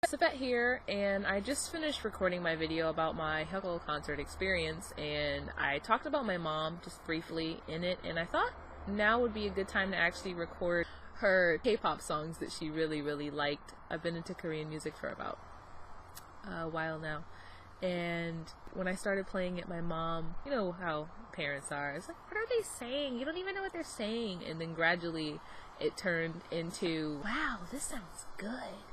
Sipet here, and I just finished recording my video about my Hyukoh concert experience, and I talked about my mom just briefly in it, and I thought now would be a good time to actually record her K-pop songs that she really liked. I've been into Korean music for about a while now, and when I started playing it, my mom, you know how parents are, it's like, what are they saying? You don't even know what they're saying. And then gradually it turned into, wow, this sounds good.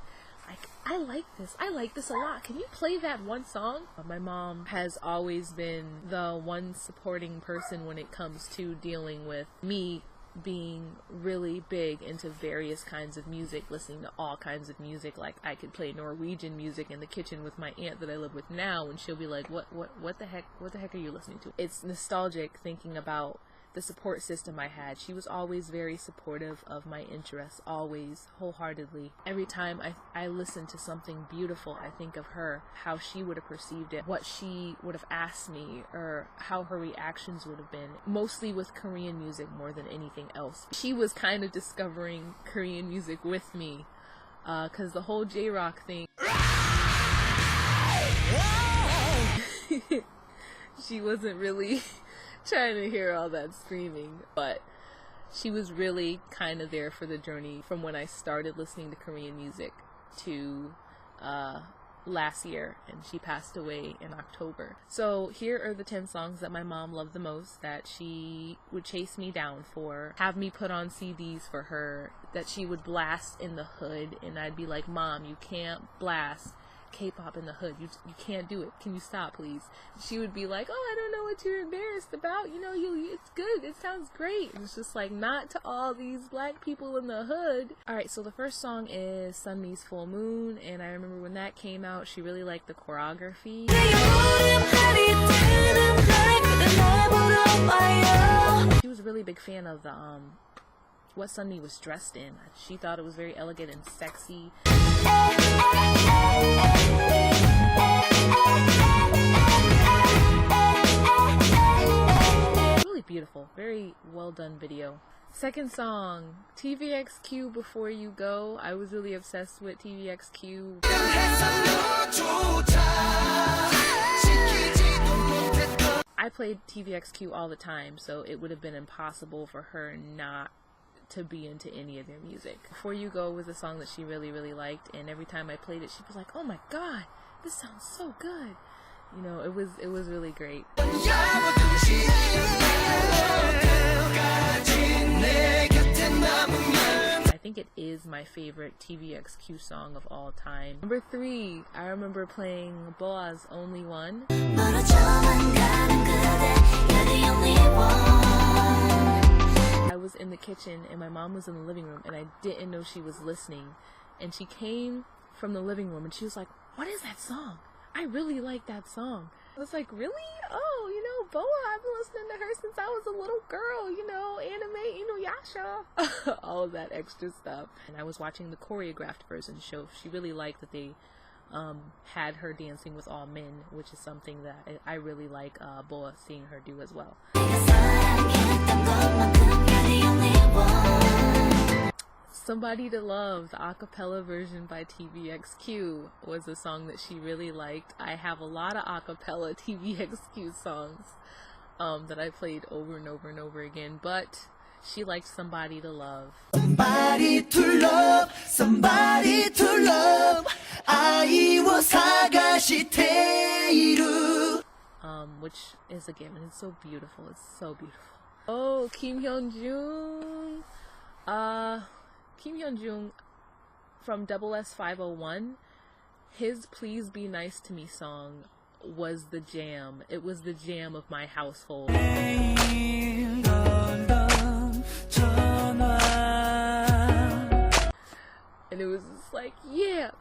Like, I like this a lot. Can you play that one song? My mom has always been the one supporting person when it comes to dealing with me being really big into various kinds of music, listening to all kinds of music. Like, I could play Norwegian music in the kitchen with my aunt that I live with now, and she'll be like, what the heck are you listening to? It's nostalgic thinking about the support system I had. She was always very supportive of my interests, always, wholeheartedly. Every time I listen to something beautiful, I think of her, how she would have perceived it, what she would have asked me, or how her reactions would have been, mostly with Korean music more than anything else. She was kind of discovering Korean music with me, because the whole J-rock thing, she wasn't really trying to hear all that screaming, but she was really kind of there for the journey from when I started listening to Korean music to last year, and she passed away in October. So here are the 10 songs that my mom loved the most, that she would chase me down for, have me put on CDs for her, that she would blast in the hood, and I'd be like, Mom, you can't blast K-pop in the hood. You can't do it. Can you stop, please? She would be like, oh, I don't know what you're embarrassed about. You know, it's good. It sounds great. And it's just like, not to all these black people in the hood. Alright, so the first song is Sunmi's Full Moon, and I remember when that came out, she really liked the choreography. She was a really big fan of the what Sunmi was dressed in. She thought it was very elegant and sexy. Really beautiful. Very well done video. Second song, TVXQ, Before You Go. I was really obsessed with TVXQ. I played TVXQ all the time, so it would have been impossible for her not to be into any of their music. Before You Go was a song that she really liked, and every time I played it, she was like, oh my god, this sounds so good. You know, it was really great. I think it is my favorite TVXQ song of all time. Number 3, I remember playing Boa's Only One. I was in the kitchen and my mom was in the living room, and I didn't know she was listening, and she came from the living room and she was like, what is that song? I really like that song. I was like, really? Oh, you know, Boa, I've been listening to her since I was a little girl, you know, anime, Inuyasha, all of that extra stuff. And I was watching the choreographed version show. She really liked that they had her dancing with all men, which is something that I really like Boa seeing her do as well. Somebody to Love, the acapella version by TVXQ, was a song that she really liked. I have a lot of acapella TVXQ songs that I played over and over again, but she liked Somebody to Love. Somebody to love, somebody to love, which is, again, it's so beautiful. It's so beautiful. Oh, Kim Hyun-jung. Kim Hyun-jung from SS501, his Please Be Nice to Me song was the jam. It was the jam of my household. And it was just like, yeah.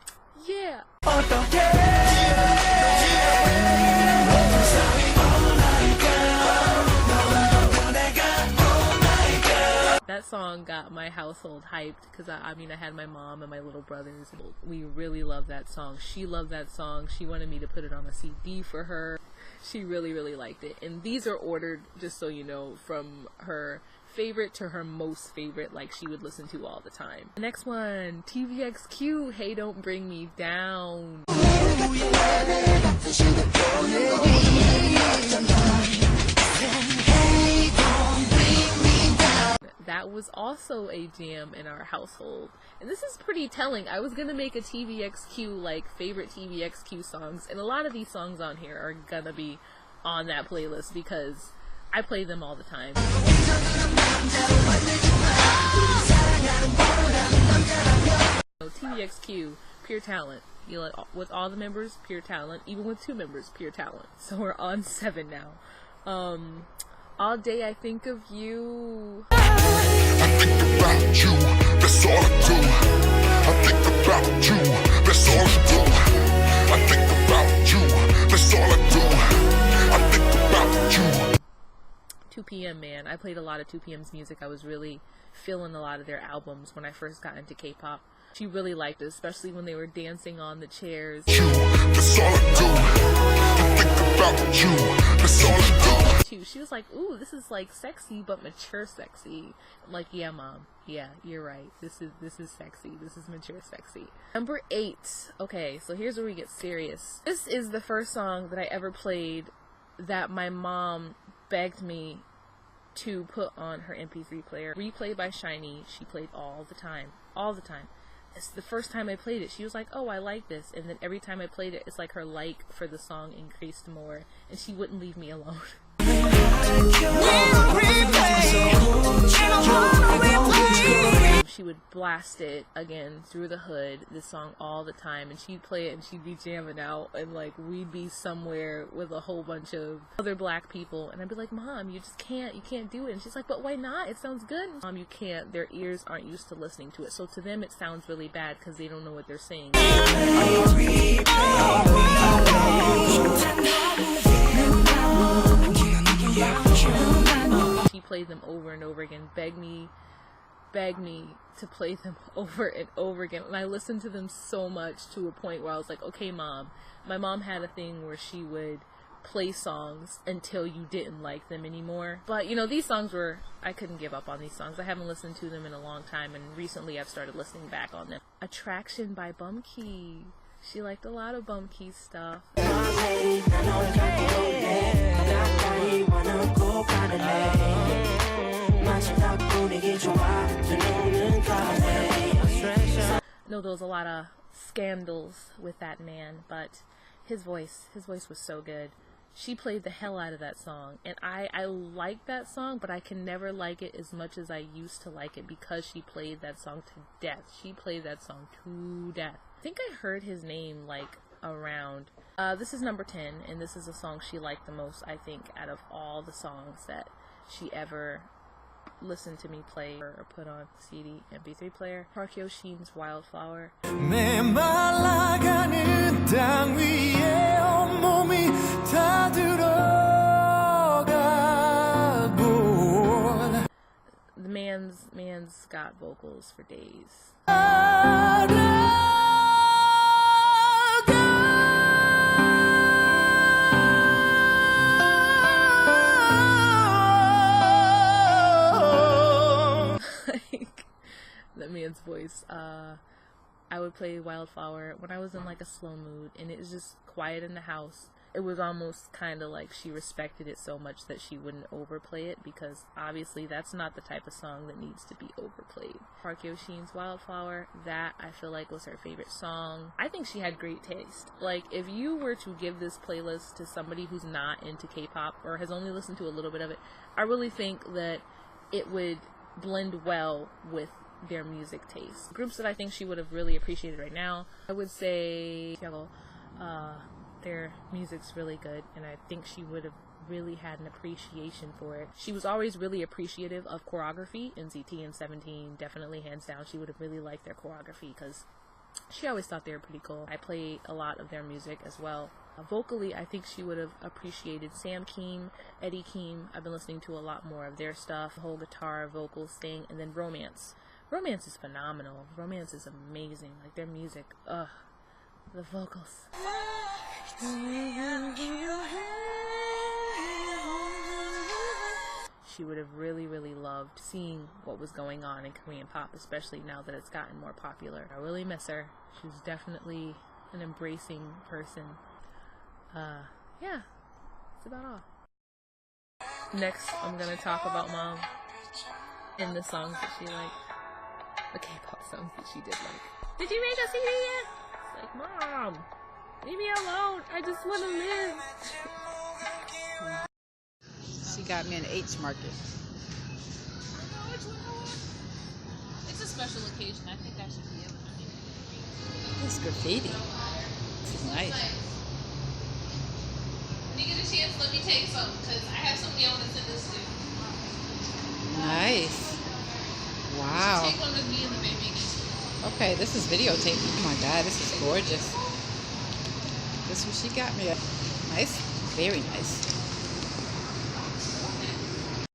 That song got my household hyped because I mean I had my mom and my little brothers. We really loved that song. She loved that song. She wanted me to put it on a CD for her. She really liked it. And these are ordered, just so you know, from her favorite to her most favorite, like she would listen to all the time. The next one, TVXQ, Hey Don't Bring Me Down. That was also a jam in our household. And this is pretty telling. I was gonna make a TVXQ, like, favorite TVXQ songs, and a lot of these songs on here are gonna be on that playlist because I play them all the time. TVXQ, pure talent. You know, like, with all the members, pure talent. Even with 2 members, pure talent. So we're on 7 now. All Day I Think of You. I think about you, that's all I do. I think about you, that's all I do. I think about you, that's all I do. I think about you. 2PM, man. I played a lot of 2PM's music. I was really feeling a lot of their albums when I first got into K-pop. She really liked it, especially when they were dancing on the chairs. That's all I do. I think about you, that's all I do. She was like, ooh, this is like sexy, but mature sexy. I'm like, yeah, mom. Yeah, you're right. This is sexy. This is mature sexy. Number 8. Okay, so here's where we get serious. This is the first song that I ever played that my mom begged me to put on her MP3 player. Replay by Shiny. She played all the time. All the time. It's the first time I played it. She was like, oh, I like this. And then every time I played it, it's like her like for the song increased more. And she wouldn't leave me alone. She would blast it again through the hood, this song, all the time, and she'd play it and she'd be jamming out, and like we'd be somewhere with a whole bunch of other black people, and I'd be like, Mom, you can't do it. And she's like, but why not? It sounds good. Mom, you can't. Their ears aren't used to listening to it, so to them it sounds really bad because they don't know what they're saying. She played them over and over again, begged me to play them over and over again. And I listened to them so much to a point where I was like, okay, Mom. My mom had a thing where she would play songs until you didn't like them anymore. But, you know, these songs were, I couldn't give up on these songs. I haven't listened to them in a long time, and recently I've started listening back on them. Attraction by Bumkey. She liked a lot of Bumkey stuff. No, there was a lot of scandals with that man, but his voice was so good. She played the hell out of that song, and I like that song, but I can never like it as much as I used to like it because she played that song to death. She played that song to death. I think I heard his name like around. This is number 10, and this is a song she liked the most, I think, out of all the songs that she ever listened to me play or put on CD, MP3 player. Park Hyo-shin's Wildflower. The man's got vocals for days. That man's voice. I would play Wildflower when I was in like a slow mood and it was just quiet in the house. It was almost kind of like she respected it so much that she wouldn't overplay it, because obviously that's not the type of song that needs to be overplayed. Park Hyo-shin's Wildflower, that I feel like was her favorite song. I think she had great taste. Like, if you were to give this playlist to somebody who's not into K-pop or has only listened to a little bit of it, I really think that it would blend well with their music taste. Groups that I think she would have really appreciated right now, I would say their music's really good, and I think she would have really had an appreciation for it. She was always really appreciative of choreography. NCT and 17, definitely hands down, she would have really liked their choreography because she always thought they were pretty cool. I play a lot of their music as well. Vocally, I think she would have appreciated Sam Kim, Eddie Kim. I've been listening to a lot more of their stuff, the whole guitar, vocals thing, and then Romance. Romance is phenomenal. Romance is amazing. Like, their music, ugh, the vocals. she would have really, really loved seeing what was going on in Korean pop, especially now that it's gotten more popular. I really miss her. She's definitely an embracing person. Yeah, that's about all. Next, I'm gonna talk about Mom and the songs that she liked. The K-pop songs that she did like. Did you make a CD yet? It's like, Mom, leave me alone. I just want to live. She got me an H market. It's a special occasion. I think I should be able to. It's graffiti. It's nice. When you get a chance, let me take some, because I have somebody I want to send this to. Nice. Wow. Take one with me and the baby. Okay, this is videotaped. Oh my God, this is gorgeous. This is what she got me. Nice. Very nice.